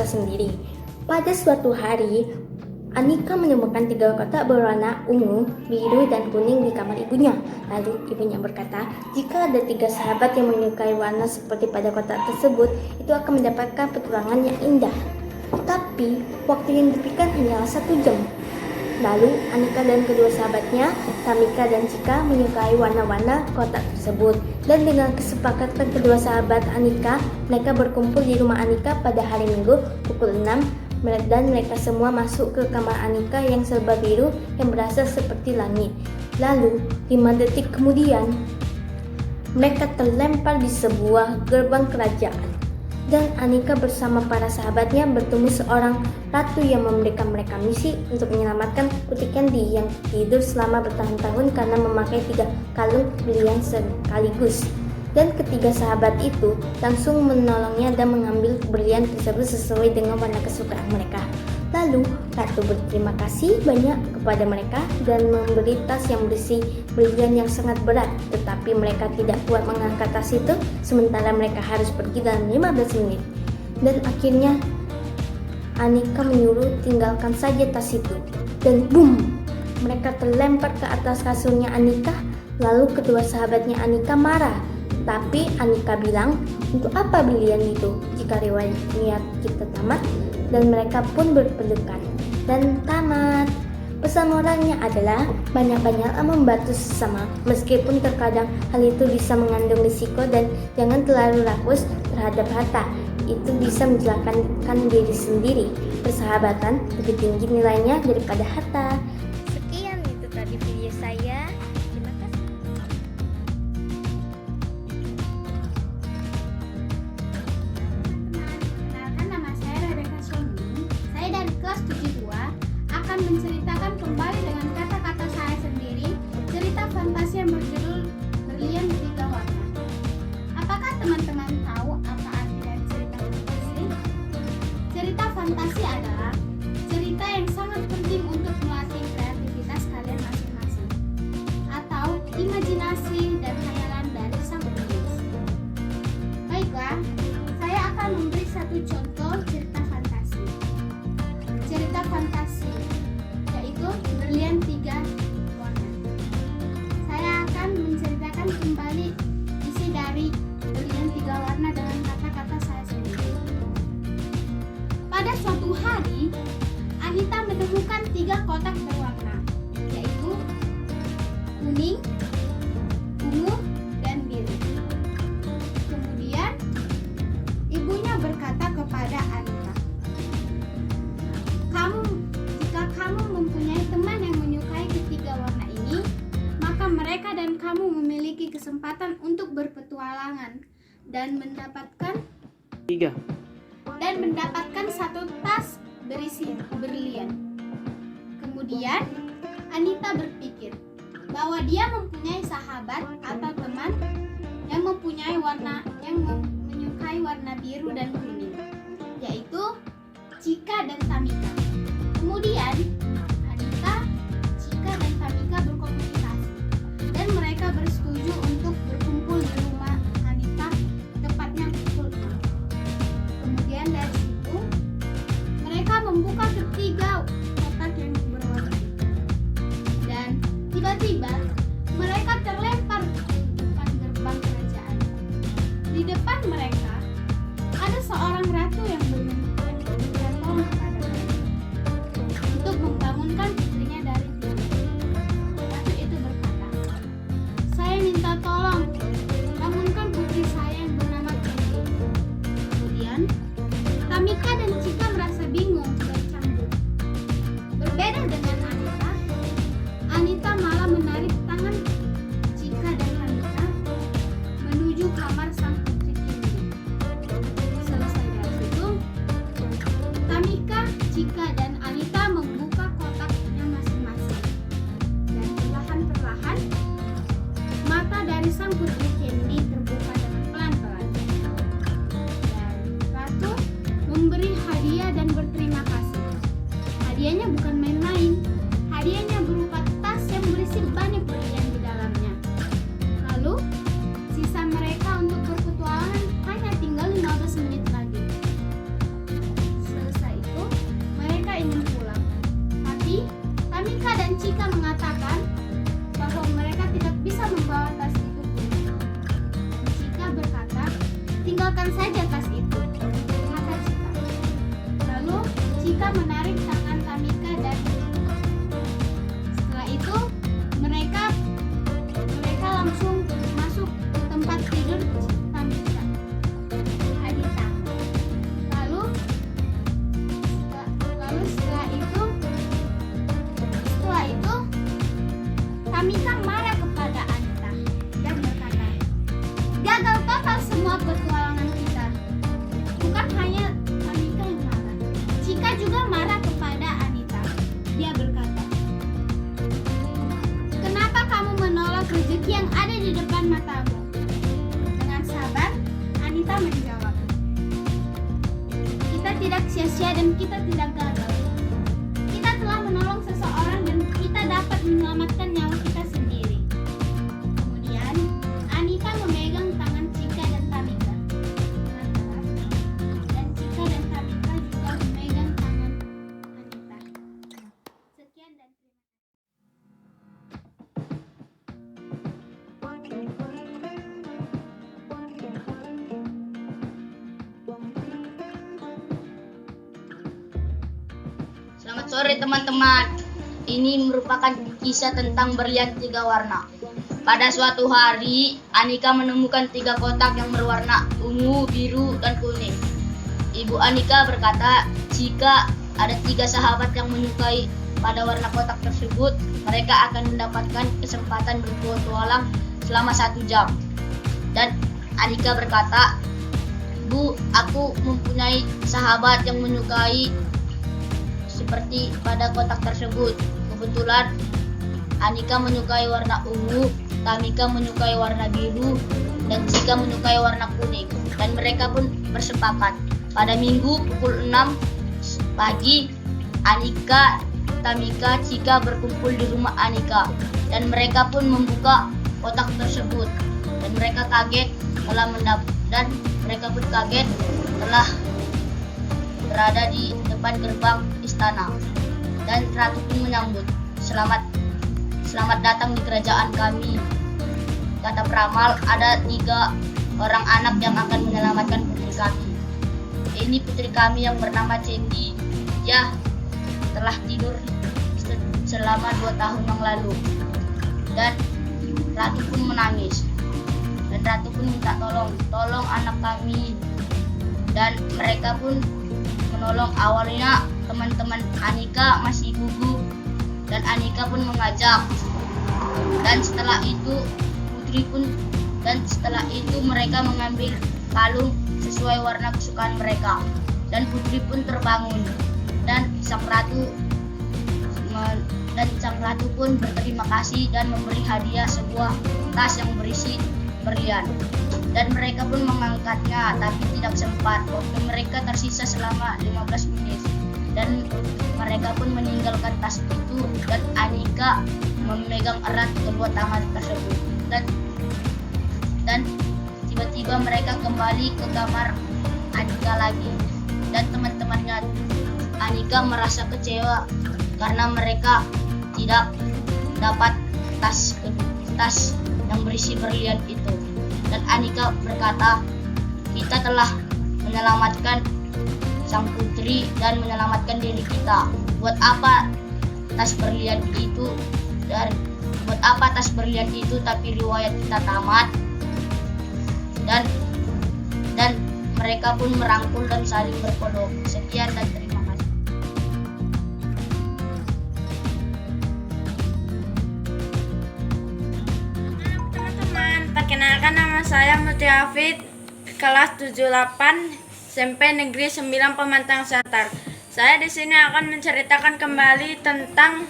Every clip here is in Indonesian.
merasa sendiri. Pada suatu hari, Anika menemukan 3 kotak berwarna ungu, biru, dan kuning di kamar ibunya. Lalu ibunya berkata, jika ada 3 sahabat yang menyukai warna seperti pada kotak tersebut, itu akan mendapatkan petualangan yang indah. Tapi waktu yang diberikan hanyalah 1 jam. Lalu Anika dan kedua sahabatnya, Tamika dan Chika, menyukai warna-warna kotak tersebut. Dan dengan kesepakatan kedua sahabat Anika, mereka berkumpul di rumah Anika pada hari Minggu pukul 6. Dan mereka semua masuk ke kamar Anika yang serba biru yang berasa seperti langit. Lalu 5 detik kemudian, mereka terlempar di sebuah gerbang kerajaan. Dan Anika bersama para sahabatnya bertemu seorang ratu yang memberikan mereka misi untuk menyelamatkan putri Candy yang tidur selama bertahun-tahun karena memakai 3 kalung berlian sekaligus. Dan ketiga sahabat itu langsung menolongnya dan mengambil berlian tersebut sesuai dengan warna kesukaan mereka. Lalu ratu berterima kasih banyak kepada mereka dan memberi tas yang berisi berlian yang sangat berat, tetapi mereka tidak kuat mengangkat tas itu sementara mereka harus pergi dalam 15 menit. Dan akhirnya Anika menyuruh tinggalkan saja tas itu. Dan boom, mereka terlempar ke atas kasurnya Anika. Lalu kedua sahabatnya Anika marah. Tapi Anika bilang, untuk apa berlian itu jika riwayat kita tamat? Dan mereka pun berpelukan dan tamat. Pesan moralnya adalah banyak-banyaklah membantu sesama, meskipun terkadang hal itu bisa mengandung risiko, dan jangan terlalu rakus terhadap harta. Itu bisa mencelakakan diri sendiri. Persahabatan lebih tinggi nilainya daripada harta. Sekian itu tadi video saya. Terima kasih. Kenalkan, nama saya Rebecca Sony. Saya dari kelas 72 akan menceritakan kembali dengan kata-kata saya sendiri cerita fantasi yang berjudul Berlian 3 Warna. Apakah teman-teman tahu apa arti dari cerita fantasi? Cerita fantasi adalah cerita yang sangat penting untuk melatih kreativitas kalian masing-masing atau imajinasi dan khayalan dari sang penulis. Baiklah, saya akan memberi 1 contoh cerita fantasi. Cerita fantasi yaitu Berlian 3 Warna. Saya akan menceritakan kembali isi dari Berlian 3 Warna dengan kata-kata saya sendiri. Pada suatu hari, Anita menemukan 3 kotak berwarna, yaitu kuning, ungu, dan biru. Kemudian, ibunya berkata kepada Anita, jika kamu mempunyai teman yang menyukai ketiga warna ini, maka mereka dan kamu memiliki kesempatan untuk berpetualangan dan mendapatkan 1 tas berisi berlian. Kemudian Anita berpikir bahwa dia mempunyai sahabat atau teman yang menyukai warna biru dan kuning, yaitu Chika dan Tamika. Kemudian Anita, Chika, dan Tamika berkomunikasi dan mereka bersetuju untuk berkumpul di rumah Anita, tepatnya pukul 6. Kemudian dari situ mereka membuka ketiga kotak yang berwarna itu. Dan tiba-tiba mereka terlempar ke depan gerbang kerajaan. Di depan mereka ada seorang ratu yang memberikan tolong kepada mereka untuk membangunkan putrinya dari tidur. Ratu itu berkata, "Saya minta tolong, bangunkan putri saya yang bernama Candy." Kemudian Tamika dan Chika merasa bingung dan canggung. Berbeda dengan Anita malah menarik tangan Chika dan Tamika menuju kamar sang putri Candy. Selesai dari situ, Tamika, Chika, dan Anita membuka kotaknya masing-masing. Dan perlahan-perlahan mata dari sang putri Candy terbuka dengan pelan-pelan. Dan Ratu memberi hadiah dan berterima kasih. Hadiahnya bukan main-main. Hadiahnya berupa tas yang berisi banyak berlian di dalamnya. Lalu, sisa mereka untuk berpetualangan hanya tinggal 15 menit lagi. matamu. Dengan sabar, Anita menjawab, kita tidak sia-sia dan kita tidak gagal. Kita telah menolong seseorang dan kita dapat menyelamatkan nyawa kita sendiri. Kemudian, Anita memegang tangan Cika dan Tamika dengan erat, dan Cika dan Tamika juga memegang tangan Anita. Sekian dan terima kasih. Selamat sore teman-teman. Ini merupakan kisah tentang berlian 3 warna. Pada suatu hari, Anika menemukan 3 kotak yang berwarna ungu, biru, dan kuning. Ibu Anika berkata, jika ada 3 sahabat yang menyukai pada warna kotak tersebut, mereka akan mendapatkan kesempatan berpetualang selama 1 jam. Dan Anika berkata, Bu, aku mempunyai sahabat yang menyukai seperti pada kotak tersebut. Kebetulan Anika menyukai warna ungu, Tamika menyukai warna biru, dan Cika menyukai warna kuning. Dan mereka pun bersepakat. Pada Minggu pukul 6 pagi, Anika, Tamika, Cika berkumpul di rumah Anika. Dan mereka pun membuka kotak tersebut. Dan mereka kaget telah berada di depan gerbang istana. Dan ratu pun menyambut, Selamat datang di kerajaan kami. Kata peramal, ada 3 orang anak yang akan menyelamatkan putri kami. Ini putri kami yang bernama Cindy. Ya, telah tidur selama 2 tahun yang lalu. Dan ratu pun menangis. Dan ratu pun minta tolong anak kami. Dan mereka pun menolong. Awalnya teman-teman Anika masih gugup dan Anika pun mengajak. Dan setelah itu mereka mengambil kalung sesuai warna kesukaan mereka. Dan putri pun terbangun. Dan sang ratu pun berterima kasih dan memberi hadiah sebuah tas yang berisi berlian. Dan mereka pun mengangkatnya, tapi tidak sempat. Waktu mereka tersisa selama 15 menit. Dan mereka pun meninggalkan tas itu, dan Anika memegang erat kedua tangan tersebut. Dan tiba-tiba mereka kembali ke kamar Anika lagi. Dan teman-temannya Anika merasa kecewa karena mereka tidak dapat tas yang berisi berlian itu. Dan Anika berkata, kita telah menyelamatkan sang putri dan menyelamatkan diri kita. Buat apa tas berlian itu tapi riwayat kita tamat. Dan mereka pun merangkul dan saling berpeluk. Sekian dan terima kasih. Teman-teman, perkenalkan nama saya Muti Hafid, kelas 78 SMP Negeri 9 Pemantang Selatan. Saya di sini akan menceritakan kembali tentang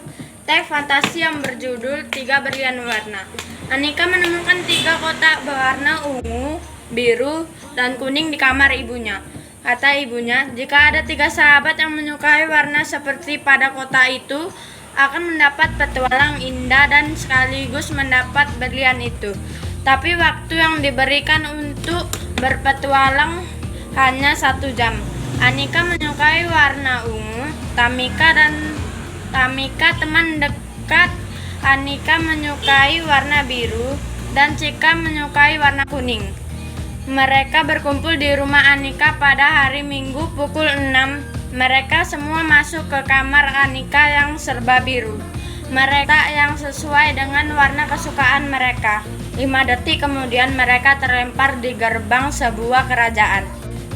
teks fantasi yang berjudul 3 Berlian Warna. Anika menemukan 3 kotak berwarna ungu, biru, dan kuning di kamar ibunya. Kata ibunya, jika ada 3 sahabat yang menyukai warna seperti pada kotak itu, akan mendapat petualang indah dan sekaligus mendapat berlian itu. Tapi waktu yang diberikan untuk berpetualang hanya 1 jam. Anika menyukai warna ungu, Tamika teman dekat Anika menyukai warna biru, dan Cika menyukai warna kuning. Mereka berkumpul di rumah Anika pada hari Minggu pukul 6. Mereka semua masuk ke kamar Anika yang serba biru. Mereka yang sesuai dengan warna kesukaan mereka. 5 detik kemudian mereka terlempar di gerbang sebuah kerajaan.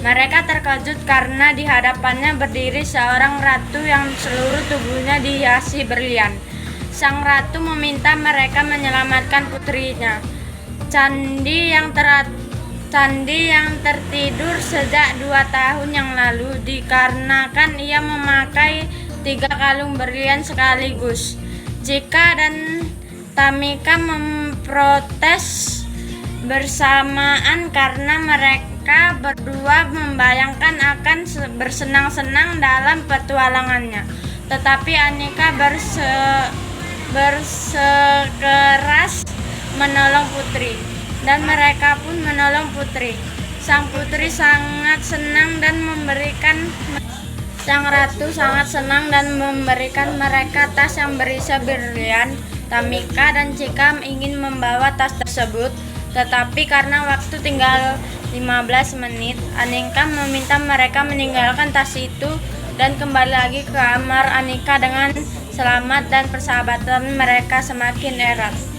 Mereka terkejut karena di hadapannya berdiri seorang ratu yang seluruh tubuhnya dihiasi berlian. Sang ratu meminta mereka menyelamatkan putrinya, Candi yang tertidur sejak 2 tahun yang lalu dikarenakan ia memakai 3 kalung berlian sekaligus. Cika dan Tamika memprotes bersamaan karena mereka berdua membayangkan akan bersenang-senang dalam petualangannya. Tetapi Anika bersikeras menolong putri, dan mereka pun menolong putri. Sang putri sangat senang dan Sang ratu sangat senang dan memberikan mereka tas yang berisi berlian. Tamika dan Cika ingin membawa tas tersebut, tetapi karena waktu tinggal 15 menit, Anika meminta mereka meninggalkan tas itu dan kembali lagi ke kamar Anika dengan selamat, dan persahabatan mereka semakin erat.